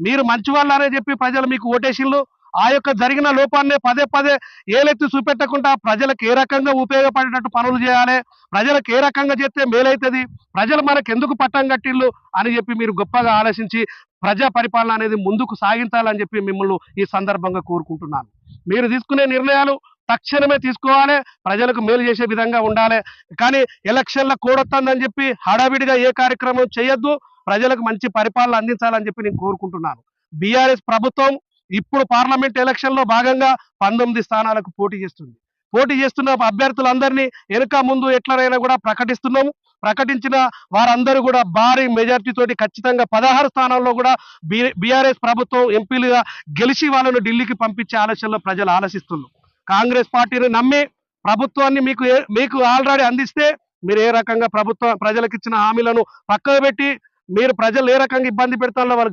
మీరు మంచి వాళ్ళనే చెప్పి ప్రజలు మీకు ఓటేసిళ్ళు. ఆ యొక్క జరిగిన లోపాన్నే పదే పదే ఏలెత్తి చూపెట్టకుండా ప్రజలకు ఏ రకంగా ఉపయోగపడేటట్టు పనులు చేయాలి, ప్రజలకు ఏ రకంగా చేస్తే మేలైతుంది, ప్రజలు మనకు ఎందుకు పట్టం కట్టిళ్ళు అని చెప్పి మీరు గొప్పగా ఆలోచించి ప్రజా పరిపాలన అనేది ముందుకు సాగించాలని చెప్పి మిమ్మల్ని ఈ సందర్భంగా కోరుకుంటున్నాను. మీరు తీసుకునే నిర్ణయాలు తక్షణమే తీసుకోవాలి, ప్రజలకు మేలు చేసే విధంగా ఉండాలి. కానీ ఎలక్షన్ల కోడొస్తుందని చెప్పి హడావిడిగా ఏ కార్యక్రమం చేయొద్దు. ప్రజలకు మంచి పరిపాలన అందించాలని చెప్పి నేను కోరుకుంటున్నాను. బీఆర్ఎస్ ప్రభుత్వం ఇప్పుడు పార్లమెంట్ ఎలక్షన్ లో భాగంగా 19 స్థానాలకు పోటీ చేస్తుంది. పోటీ చేస్తున్న అభ్యర్థులందరినీ వెనుక ముందు ఎట్లనైనా కూడా ప్రకటిస్తున్నాము. ప్రకటించిన వారందరూ కూడా భారీ మెజార్టీ తోటి ఖచ్చితంగా 16 స్థానాల్లో కూడా బీఆర్ఎస్ ప్రభుత్వం ఎంపీలుగా గెలిచి వాళ్ళను ఢిల్లీకి పంపించే ఆలోచనలో ప్రజలు ఆలోచిస్తున్నారు. కాంగ్రెస్ పార్టీని నమ్మి ప్రభుత్వాన్ని మీకు ఆల్రెడీ అందిస్తే మీరు ఏ రకంగా ప్రభుత్వం ప్రజలకు ఇచ్చిన హామీలను పక్కకు పెట్టి మీరు ప్రజలు ఏ రకంగా ఇబ్బంది పెడతారో వాళ్ళు